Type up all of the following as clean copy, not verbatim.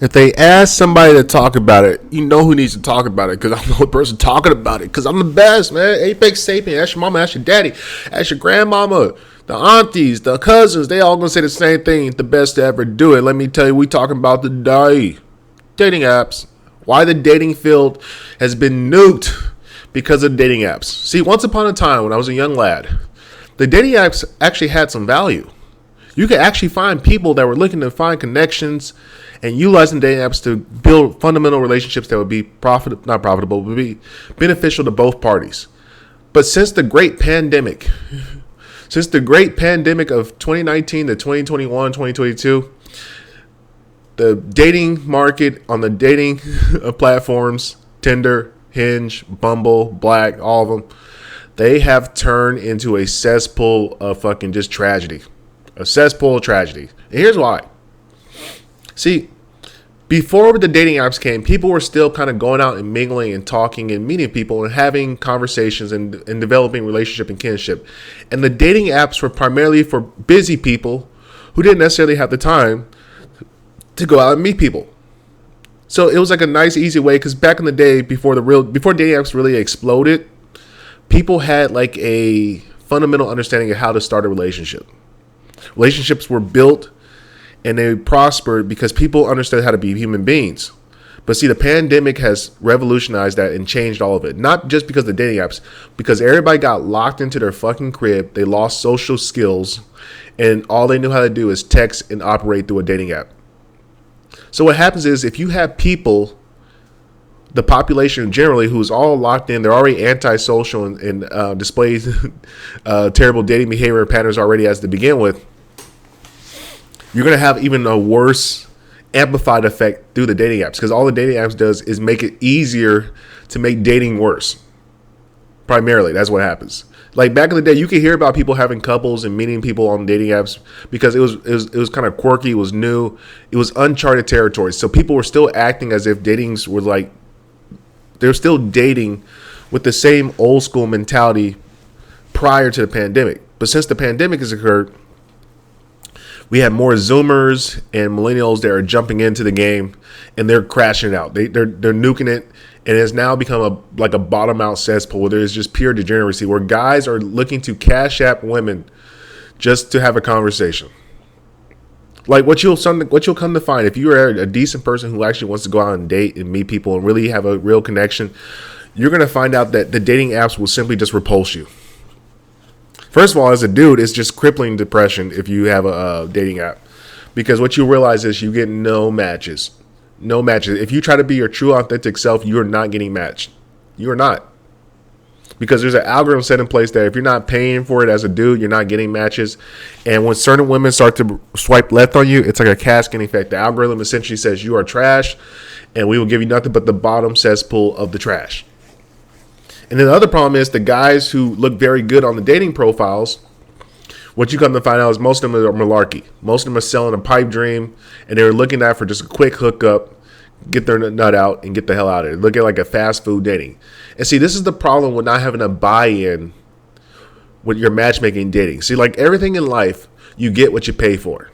If they ask somebody to talk about it, you know who needs to talk about it, because I'm the only person talking about it, because I'm the best, man. Apex Sapien, ask your mama, ask your daddy, ask your grandmama, the aunties, the cousins, they all gonna say the same thing. The best to ever do it. Let me tell you, we talking about the dating apps. Why the dating field has been nuked because of dating apps. See, once upon a time when I was a young lad, the dating apps actually had some value. You could actually find people that were looking to find connections and utilizing dating apps to build fundamental relationships that would be not profitable, would be beneficial to both parties. But since the great pandemic of 2019 to 2021, 2022, the dating market on the dating platforms, Tinder, Hinge, Bumble, Black, all of them, they have turned into a cesspool of fucking just tragedy. A cesspool of tragedy. And here's why. See, before the dating apps came, people were still kind of going out and mingling and talking and meeting people and having conversations and developing relationship and kinship. And the dating apps were primarily for busy people who didn't necessarily have the time to go out and meet people. So it was like a nice, easy way, because back in the day, before dating apps really exploded, people had like a fundamental understanding of how to start a relationship. Relationships were built and they prospered because people understood how to be human beings. But see, the pandemic has revolutionized that and changed all of it. Not just because of the dating apps, because everybody got locked into their fucking crib. They lost social skills, and all they knew how to do is text and operate through a dating app. So what happens is, if you have people, the population generally, who's all locked in, they're already antisocial and displays terrible dating behavior patterns already as to begin with, you're going to have even a worse amplified effect through the dating apps, because all the dating apps does is make it easier to make dating worse. Primarily, that's what happens. Like back in the day, you could hear about people having couples and meeting people on dating apps because it was kind of quirky, it was new, it was uncharted territory. So people were still acting as if datings were like, they're still dating with the same old school mentality prior to the pandemic. But since the pandemic has occurred, we have more Zoomers and millennials that are jumping into the game, and they're crashing it out. They're nuking it, and it has now become a bottom out cesspool where there's just pure degeneracy, where guys are looking to cash app women just to have a conversation. Like what you'll come to find, if you are a decent person who actually wants to go out and date and meet people and really have a real connection, you're going to find out that the dating apps will simply just repulse you. First of all, as a dude, it's just crippling depression if you have a dating app, because what you realize is you get no matches. No matches. If you try to be your true authentic self, you are not getting matched. You are not. Because there's an algorithm set in place that if you're not paying for it as a dude, you're not getting matches. And when certain women start to swipe left on you, it's like a cascading effect. The algorithm essentially says you are trash, and we will give you nothing but the bottom cesspool of the trash. And then the other problem is the guys who look very good on the dating profiles, what you come to find out is most of them are malarkey. Most of them are selling a pipe dream, and they're looking at for just a quick hookup, get their nut out, and get the hell out of it. Look at like a fast food dating. And see, this is the problem with not having a buy-in with your matchmaking dating. See, like everything in life, you get what you pay for.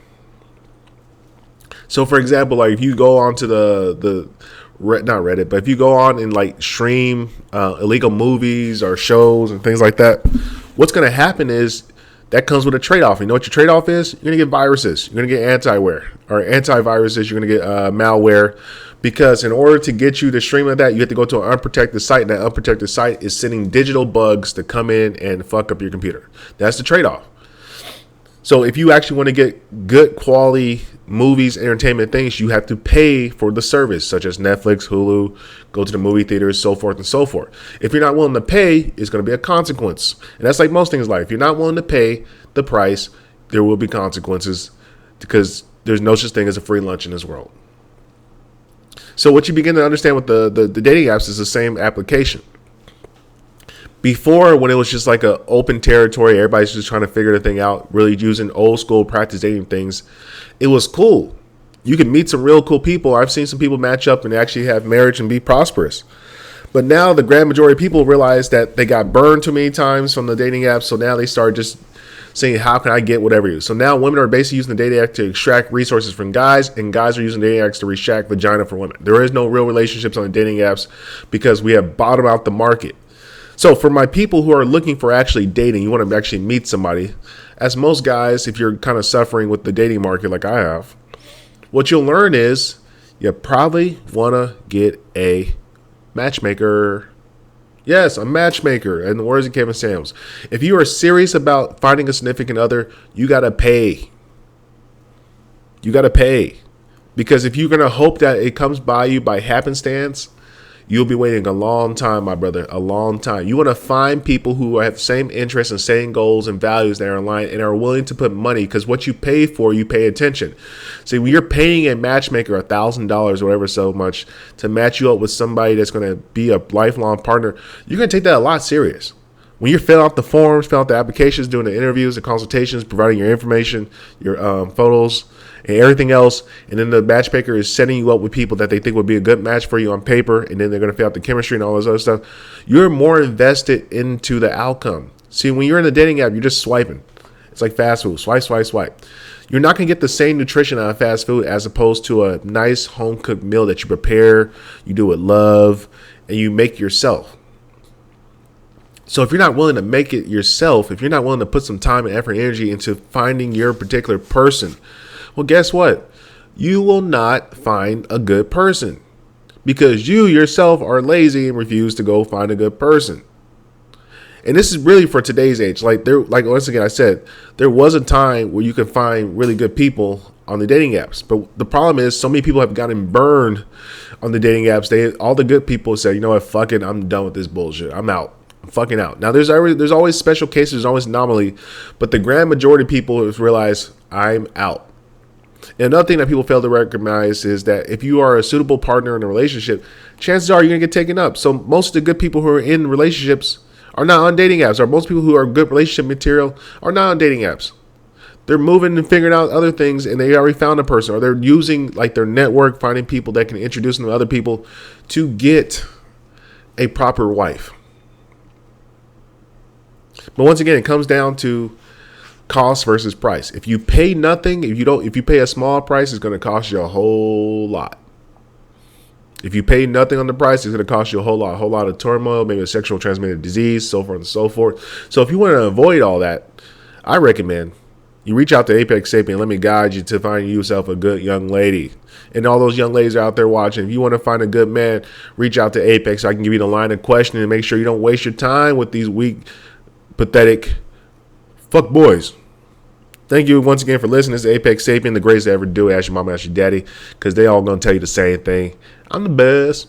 So, for example, like if you go onto not Reddit, but if you go on and like stream illegal movies or shows and things like that, what's going to happen is that comes with a trade-off. You know what your trade-off is? You're going to get viruses. You're going to get antiviruses. You're going to get malware, because in order to get you to stream like that, you have to go to an unprotected site, and that unprotected site is sending digital bugs to come in and fuck up your computer. That's the trade-off. So if you actually want to get good quality movies, entertainment things, you have to pay for the service, such as Netflix, Hulu, go to the movie theaters, so forth and so forth. If you're not willing to pay, it's going to be a consequence. And that's like most things in life. If you're not willing to pay the price, there will be consequences, because there's no such thing as a free lunch in this world. So what you begin to understand with the dating apps is the same application. Before, when it was just like an open territory, everybody's just trying to figure the thing out, really using old school practice dating things, it was cool. You can meet some real cool people. I've seen some people match up and actually have marriage and be prosperous. But now the grand majority of people realize that they got burned too many times from the dating apps, so now they start just saying, how can I get whatever. So now women are basically using the dating app to extract resources from guys, and guys are using dating apps to extract vagina from women. There is no real relationships on the dating apps because we have bottomed out the market. So for my people who are looking for actually dating, you want to actually meet somebody, as most guys, if you're kind of suffering with the dating market like I have, what you'll learn is you probably want to get a matchmaker. Yes, a matchmaker. In the words of Kevin Samuels, if you are serious about finding a significant other, you got to pay. You got to pay. Because if you're going to hope that it comes by you by happenstance, you'll be waiting a long time, my brother, a long time. You want to find people who have the same interests and same goals and values that are in line and are willing to put money, because what you pay for, you pay attention. See, when you're paying a matchmaker $1,000 or whatever so much to match you up with somebody that's going to be a lifelong partner, you're going to take that a lot serious. When you're filling out the forms, filling out the applications, doing the interviews, the consultations, providing your information, your photos, and everything else, and then the matchmaker is setting you up with people that they think would be a good match for you on paper, and then they're going to fill out the chemistry and all this other stuff, you're more invested into the outcome. See, when you're in the dating app, you're just swiping. It's like fast food. Swipe, swipe, swipe. You're not going to get the same nutrition out of fast food as opposed to a nice home-cooked meal that you prepare, you do with love, and you make yourself. So if you're not willing to make it yourself, if you're not willing to put some time and effort and energy into finding your particular person, well, guess what? You will not find a good person because you yourself are lazy and refuse to go find a good person. And this is really for today's age. Like once again, I said, there was a time where you could find really good people on the dating apps. But the problem is so many people have gotten burned on the dating apps. All the good people say, you know what, fuck it, I'm done with this bullshit. I'm out. I'm fucking out. Now, there's always special cases, there's always anomaly, but the grand majority of people realize I'm out. And another thing that people fail to recognize is that if you are a suitable partner in a relationship, chances are you're going to get taken up. So most of the good people who are in relationships are not on dating apps, or most people who are good relationship material are not on dating apps. They're moving and figuring out other things, and they already found a person, or they're using like their network, finding people that can introduce them to other people to get a proper wife. But once again, it comes down to cost versus price. If you pay nothing, if you pay a small price, it's going to cost you a whole lot. If you pay nothing on the price, it's going to cost you a whole lot of turmoil, maybe a sexual transmitted disease, so forth and so forth. So if you want to avoid all that, I recommend you reach out to Apex Sapien. Let me guide you to find yourself a good young lady. And all those young ladies out there watching, if you want to find a good man, reach out to Apex so I can give you the line of questioning and make sure you don't waste your time with these weak, pathetic fuck boys. Thank you once again for listening. This is Apex Sapien, the greatest to ever do it. Ask your mama, ask your daddy, because they all going to tell you the same thing. I'm the best.